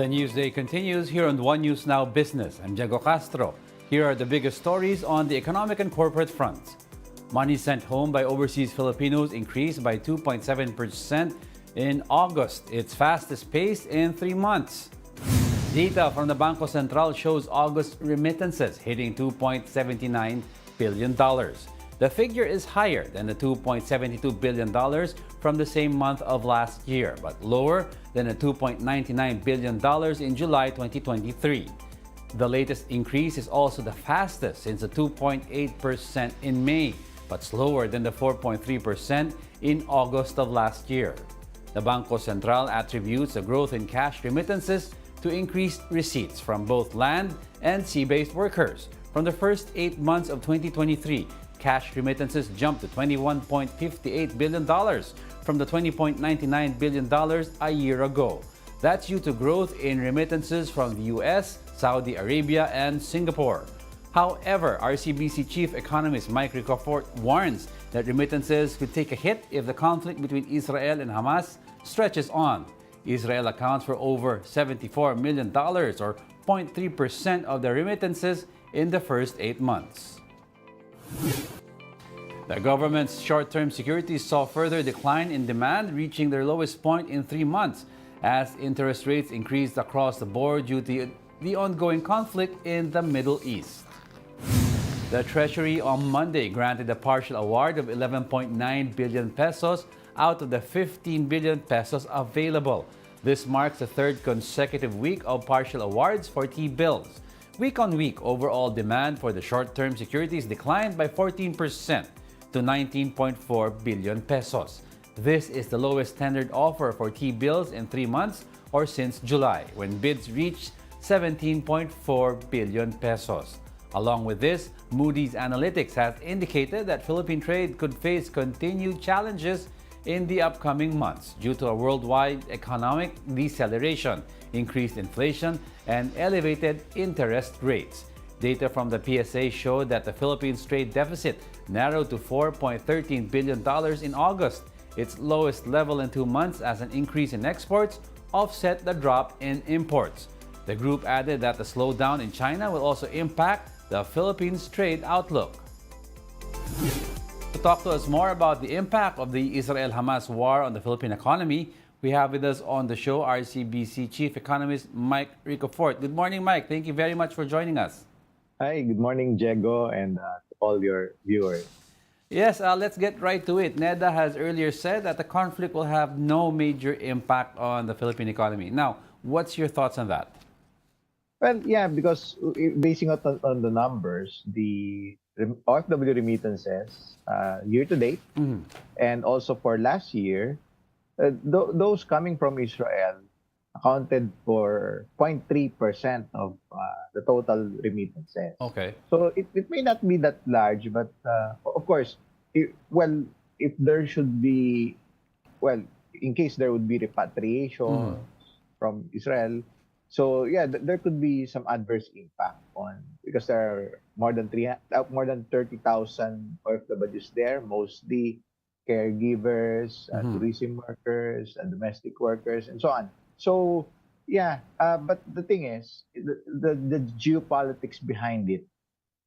The news day continues here on One News Now Business. I'm Diego Castro. Here are the biggest stories on the economic and corporate fronts. Money sent home by overseas Filipinos increased by 2.7% in August, its fastest pace in 3 months. Data from the Bangko Sentral shows August remittances hitting $2.79 billion. The figure is higher than the $2.72 billion from the same month of last year, but lower than the $2.99 billion in July 2023. The latest increase is also the fastest since the 2.8% in May, but slower than the 4.3% in August of last year. The Bangko Sentral attributes the growth in cash remittances to increased receipts from both land and sea-based workers. From the first 8 months of 2023, cash remittances jumped to $21.58 billion from the $20.99 billion a year ago. That's due to growth in remittances from the US, Saudi Arabia, and Singapore. However, RCBC chief economist Mike Ricafort warns that remittances could take a hit if the conflict between Israel and Hamas stretches on. Israel accounts for over $74 million, or 0.3% of the remittances in the first 8 months. The government's short-term securities saw further decline in demand, reaching their lowest point in 3 months as interest rates increased across the board due to the ongoing conflict in the Middle East. The Treasury on Monday granted a partial award of 11.9 billion pesos out of the 15 billion pesos available. This marks the third consecutive week of partial awards for T-bills. Week on week, overall demand for the short-term securities declined by 14% to 19.4 billion pesos. This is the lowest tendered offer for T-bills in 3 months or since July, when bids reached 17.4 billion pesos. Along with this, Moody's Analytics has indicated that Philippine trade could face continued challenges in the upcoming months due to a worldwide economic deceleration, increased inflation, and elevated interest rates. Data from the PSA showed that the Philippines' trade deficit narrowed to $4.13 billion in August, its lowest level in 2 months, as an increase in exports offset the drop in imports. The group added that the slowdown in China will also impact the Philippines' trade outlook. To talk to us more about the impact of the Israel-Hamas war on the Philippine economy, we have with us on the show RCBC Chief Economist Mike Ricafort. Good morning, Mike. Thank you very much for joining us. Hi, good morning, Diego, and all your viewers. Yes, let's get right to it. NEDA has earlier said that the conflict will have no major impact on the Philippine economy. Now, what's your thoughts on that? Well, yeah, because basing on the numbers, the OFW remittances year to date, and also for last year, those coming from Israel accounted for 0.3% of the total remittances. Okay. So it may not be that large, but of course, if there should be, in case there would be repatriation from Israel, so yeah, there could be some adverse impact on, because there are more than 30,000 OFWs there, mostly caregivers, tourism workers, and domestic workers, and so on. So yeah, but the thing is, the geopolitics behind it.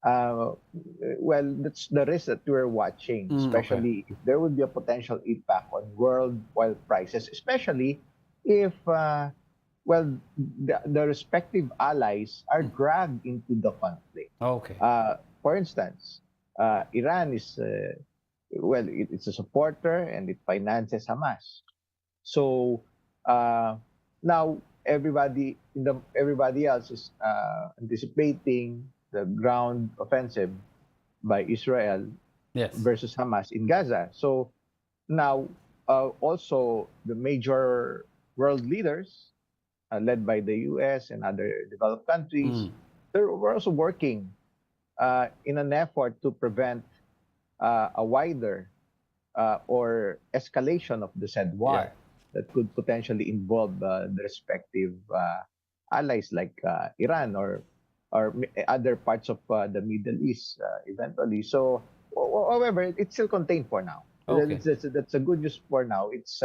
That's the risk that we're watching, especially if there would be a potential impact on world oil prices, especially if the respective allies are dragged into the conflict. Okay. For instance, Iran is it's a supporter and it finances Hamas. So now everybody else is anticipating the ground offensive by Israel versus Hamas in Gaza. So now also the major world leaders, led by the US and other developed countries, we're also working in an effort to prevent a wider or escalation of the said war that could potentially involve the respective allies like Iran or other parts of the Middle East eventually. So, however, it's still contained for now. Okay. That's a good news for now. It's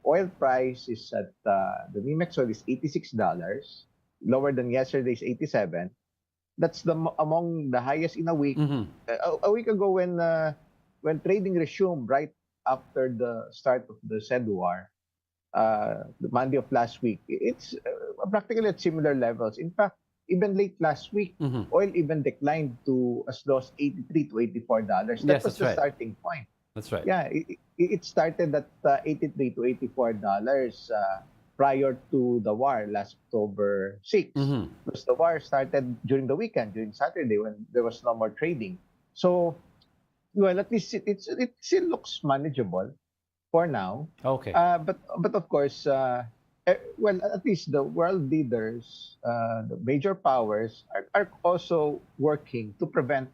oil price is at the NYMEX oil is $86, lower than yesterday's 87. That's among the highest in a week. Mm-hmm. A week ago when trading resumed right after the start of the said war, the Monday of last week, it's practically at similar levels. In fact, even late last week, Mm-hmm. oil even declined to as low as 83 to $84. That Yes, was that's the right. starting point. That's right. Yeah, it started at 83 to $84 prior to the war last October 6. Mm-hmm. Because the war started during the weekend, during Saturday when there was no more trading. So, well, at least it still looks manageable for now. Okay. But of course, well, at least the world leaders, the major powers, are also working to prevent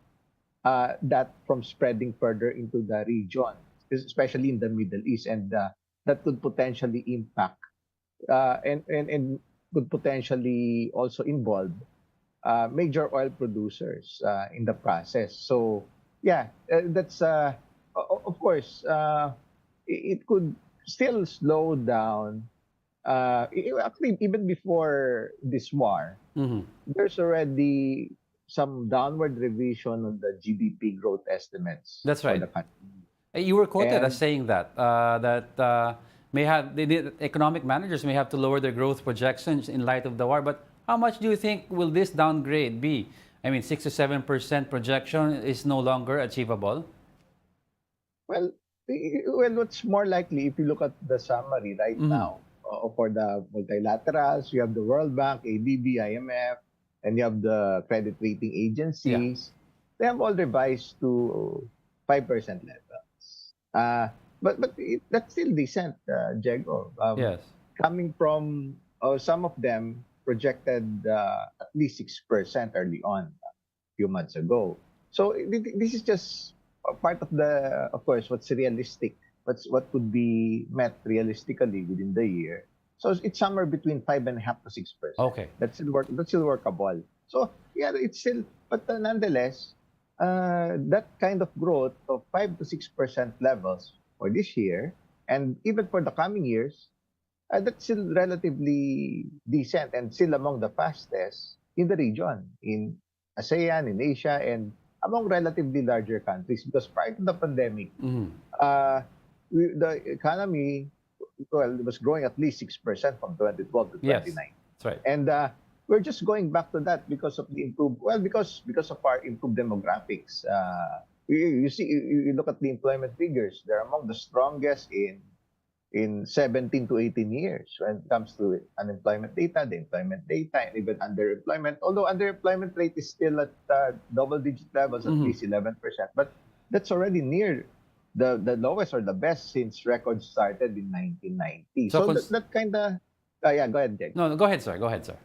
that from spreading further into the region, especially in the Middle East, and that could potentially impact and could potentially also involve major oil producers in the process. So, yeah, that's of course it could still slow down. Actually, even before this war, Mm-hmm. there's already some downward revision on the GDP growth estimates That's for right. the country. You were quoted as And saying that may have the economic managers may have to lower their growth projections in light of the war. But how much do you think will this downgrade be? I mean, 6 to 7% projection is no longer achievable. well, well, what's more likely if you look at the summary right Mm-hmm. now for the multilaterals, you have the World Bank, ADB, IMF, and you have the credit rating Yeah. agencies. They have all revised to 5% levels. That's still decent, Diego. Yes. Coming from some of them projected at least 6% early on a few months ago. So this is just a part of the, of course, what's realistic, what could be met realistically within the year. So it's somewhere between 5.5% to 6%. Okay. That's still workable. So yeah, it's still, but nonetheless, that kind of growth of 5 to 6% levels for this year, and even for the coming years, that's still relatively decent and still among the fastest in the region, in ASEAN, in Asia, and among relatively larger countries. Because prior to the pandemic, Mm-hmm. uh, the economy, well, it was growing at least 6% from 2012 to Yes. 29. That's right. And we're just going back to that because of the improved, well, because of our improved demographics. You see, you look at the employment figures; they're among the strongest in 17 to 18 years when it comes to unemployment data, the employment data, and even underemployment. Although underemployment rate is still at double-digit levels, at Mm-hmm. least 11%, but that's already near the lowest or the best since records started in 1990. So, So that kind of, yeah, go ahead, Jake. no, no, go ahead, sir. Go ahead, sir.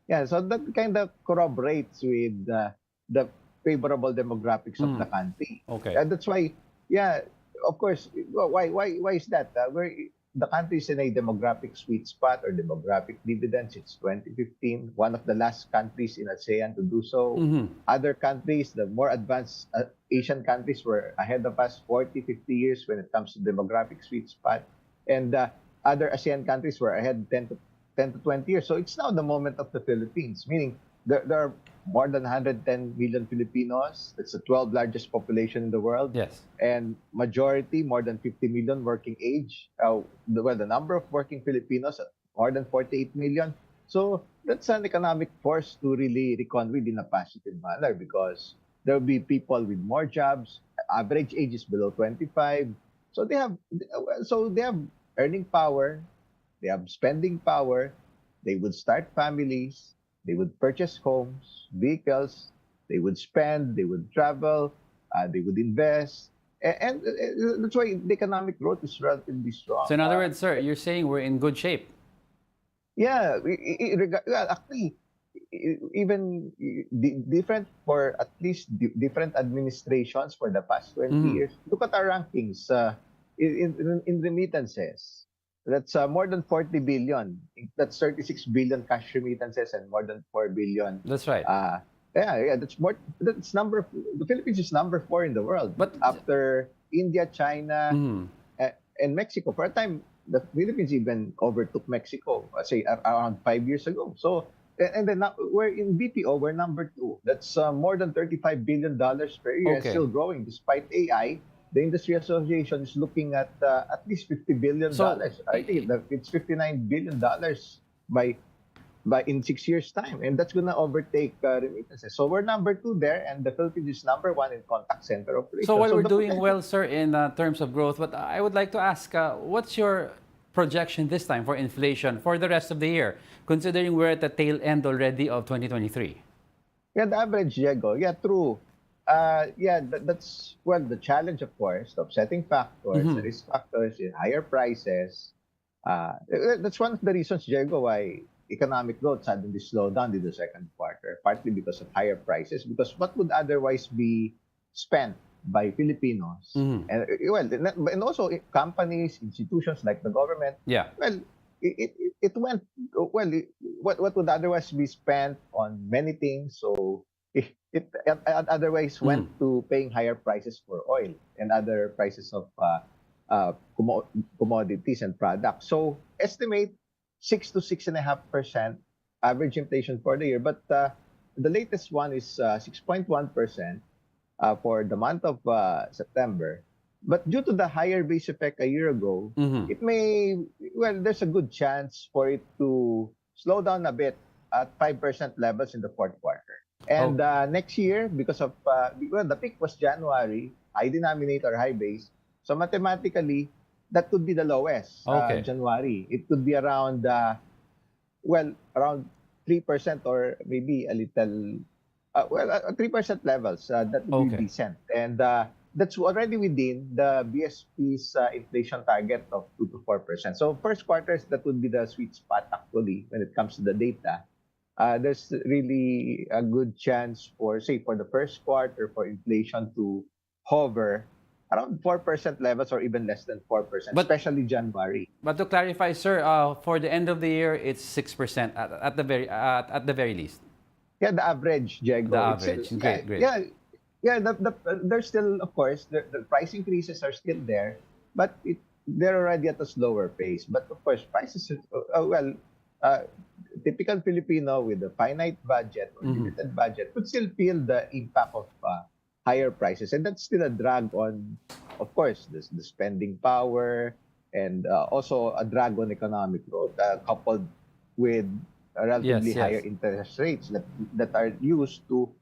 Yeah, so that kind of corroborates with the favorable demographics of the Mm. country. Okay. And that's why, yeah, of course, why is that? The country is in a demographic sweet spot or demographic dividend since 2015, one of the last countries in ASEAN to do so. Mm-hmm. Other countries, the more advanced Asian countries, were ahead of us 40, 50 years when it comes to demographic sweet spot. And other ASEAN countries were ahead 10 to 20 years. So it's now the moment of the Philippines, meaning there are more than 110 million Filipinos. It's the 12th largest population in the world. Yes. And majority, more than 50 million working age. The number of working Filipinos, more than 48 million. So that's an economic force to really reckon with in a positive manner because there will be people with more jobs. Average age is below 25. So they have earning power, they have spending power, they would start families, they would purchase homes, vehicles, they would spend, they would travel, they would invest. And that's why the economic growth is relatively strong. So, in other words, sir, you're saying we're in good shape. Yeah, well, actually, even different for at least different administrations for the past 20 Mm. years. Look at our rankings in remittances. That's more than 40 billion. That's 36 billion cash remittances and more than 4 billion. That's right. Yeah, that's more. That's the Philippines is number 4 in the world But after India, China, Mhm. and Mexico. For a time, the Philippines even overtook Mexico, say around 5 years ago. So and then now we're in BPO, we're number two. That's more than $35 billion per year and Okay. still growing despite AI. The industry association is looking at least So, $50 billion. I think it's $59 billion by in 6 years' time, and that's gonna overtake remittances. So we're number two there, and the Philippines is number one in contact center so operations. while So we're the doing potential. well, sir, in terms of growth, but I would like to ask, what's your projection this time for inflation for the rest of the year, considering we're at the tail end already of 2023? Yeah, the average, Diego. Yeah, true. Yeah, that's well the challenge, of course, the offsetting factors, the Mm-hmm. risk factors in higher prices. That's one of the reasons, Diego, why economic growth suddenly slowed down in the second quarter, partly because of higher prices. Because what would otherwise be spent by Filipinos, Mm-hmm. and well, and also companies, institutions like the government, Yeah. well, it went well. What would otherwise be spent on many things, so it otherwise went Mm. to paying higher prices for oil and other prices of commodities and products. So estimate 6 to 6.5% average inflation for the year. But the latest one is 6.1% for the month of September. But due to the higher base effect a year ago, Mm-hmm. it may, well, there's a good chance for it to slow down a bit at 5% levels in the fourth quarter. And Oh, next year, because of, well, the peak was January, high denominator, high base. So mathematically, that could be the lowest, okay. January. It could be around, around 3% or maybe a little, 3% levels. That would be Okay. decent. And that's already within the BSP's inflation target of 2 to 4%. So first quarters, that would be the sweet spot actually when it comes to the data. There's really a good chance for, say, for the first quarter for inflation to hover around 4% levels or even less than 4%, But especially January. but to clarify, sir, for the end of the year, it's 6% at the very least. Yeah, the average, The Diego. It's still, average. Great, yeah, great. yeah, yeah. There's still, of course, the price increases are still there, but they're already at a slower pace. But of course, prices, uh, typical Filipino with a finite budget or Mm-hmm. limited budget would still feel the impact of higher prices, and that's still a drag on, of course, the spending power, and also a drag on economic growth, coupled with relatively Yes, higher yes. interest rates that are used to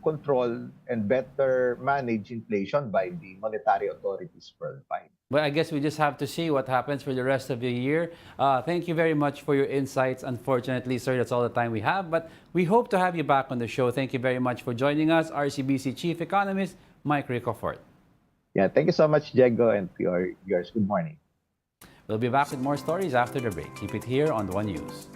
control and better manage inflation by the monetary authorities worldwide. But I guess we just have to see what happens for the rest of the year. Thank you very much for your insights. Unfortunately, sir, that's all the time we have. But we hope to have you back on the show. Thank you very much for joining us, RCBC Chief Economist Mike Ricofort. Yeah, thank you so much, Diego, and to yours. Good morning. We'll be back with more stories after the break. Keep it here on the One News.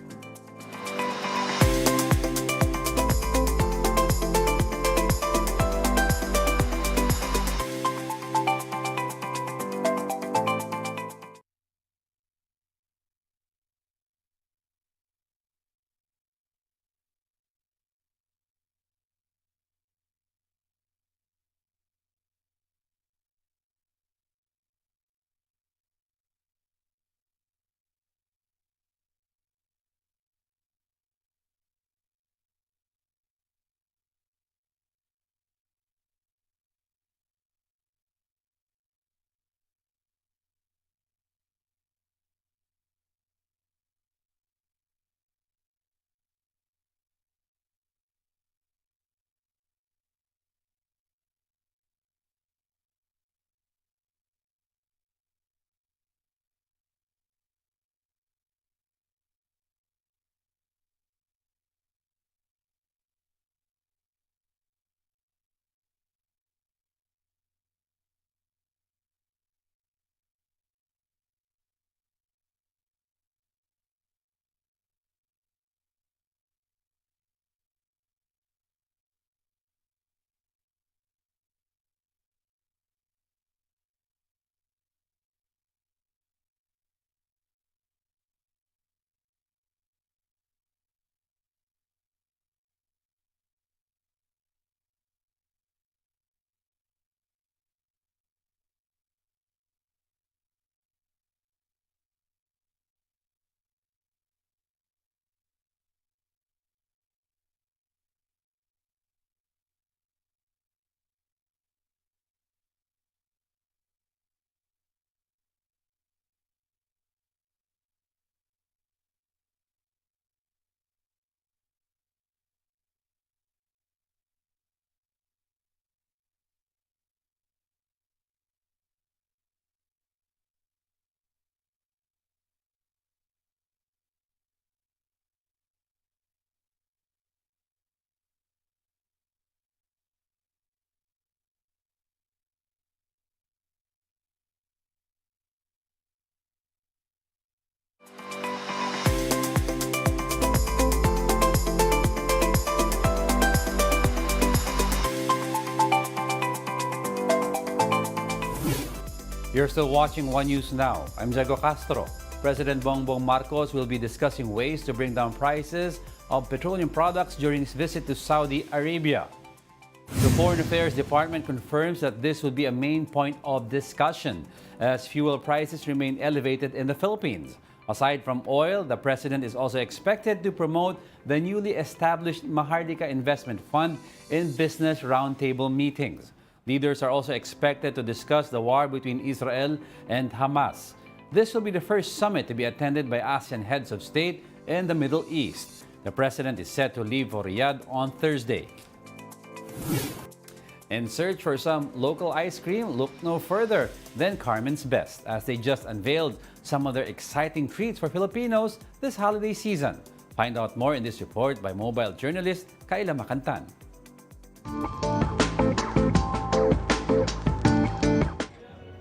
You're still watching One News Now. I'm Jago Castro. President Bongbong Marcos will be discussing ways to bring down prices of petroleum products during his visit to Saudi Arabia. The Foreign Affairs Department confirms that this will be a main point of discussion as fuel prices remain elevated in the Philippines. Aside from oil, the president is also expected to promote the newly established Mahardika Investment Fund in business roundtable meetings. Leaders are also expected to discuss the war between Israel and Hamas. This will be the first summit to be attended by ASEAN heads of state in the Middle East. The president is set to leave for Riyadh on Thursday. In search for some local ice cream, look no further than Carmen's Best, as they just unveiled some of their exciting treats for Filipinos this holiday season. Find out more in this report by mobile journalist Kayla Macantan.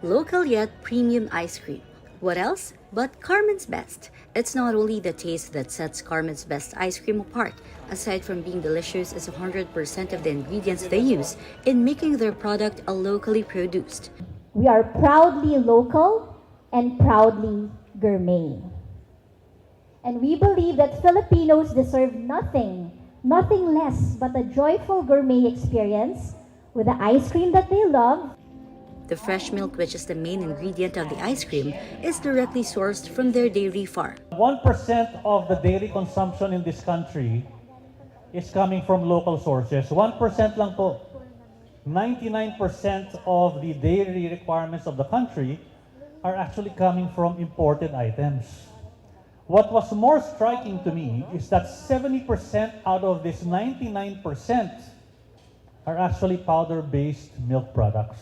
Local yet premium ice cream. What else but Carmen's Best? It's not only the taste that sets Carmen's Best ice cream apart. Aside from being delicious, is 100% of the ingredients they use in making their product a locally produced. We are proudly local and proudly gourmet. And we believe that Filipinos deserve nothing less but a joyful gourmet experience with the ice cream that they love. The fresh milk, which is the main ingredient of the ice cream, is directly sourced from their dairy farm. 1% of the dairy consumption in this country is coming from local sources. 1% lang po. 99% of the dairy requirements of the country are actually coming from imported items. What was more striking to me is that 70% out of this 99% are actually powder-based milk products.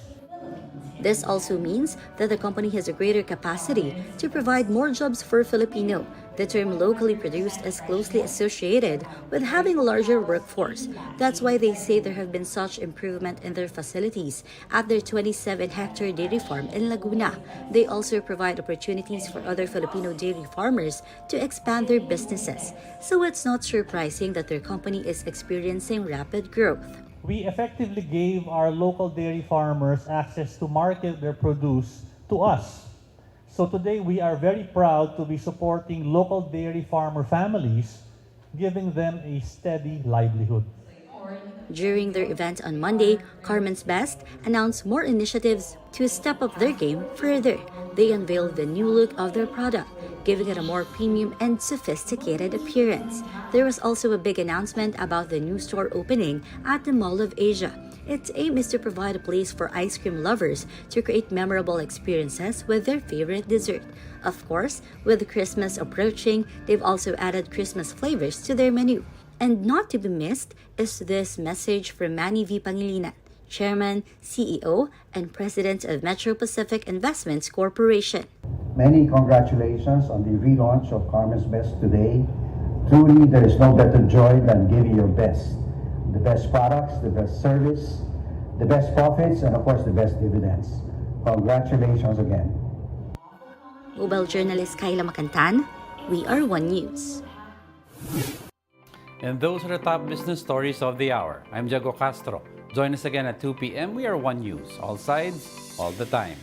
This also means that the company has a greater capacity to provide more jobs for Filipino. The term locally produced is closely associated with having a larger workforce. That's why they say there have been such improvement in their facilities at their 27-hectare dairy farm in Laguna. They also provide opportunities for other Filipino dairy farmers to expand their businesses. So it's not surprising that their company is experiencing rapid growth. We effectively gave our local dairy farmers access to market their produce to us. So today we are very proud to be supporting local dairy farmer families, giving them a steady livelihood. During their event on Monday, Carmen's Best announced more initiatives to step up their game further. They unveiled the new look of their product, giving it a more premium and sophisticated appearance. There was also a big announcement about the new store opening at the Mall of Asia. Its aim is to provide a place for ice cream lovers to create memorable experiences with their favorite dessert. Of course, with Christmas approaching, they've also added Christmas flavors to their menu. And not to be missed is this message from Manny V. Pangilinan, Chairman, CEO, and President of Metro Pacific Investments Corporation. Many congratulations on the relaunch of Carmen's Best today. Truly, there is no better joy than giving your best. The best products, the best service, the best profits, and of course the best dividends. Congratulations again. Mobile journalist Kayla Macantan, we are One News. And those are the top business stories of the hour. I'm Jago Castro. Join us again at 2 p.m. We are One News. All sides, all the time.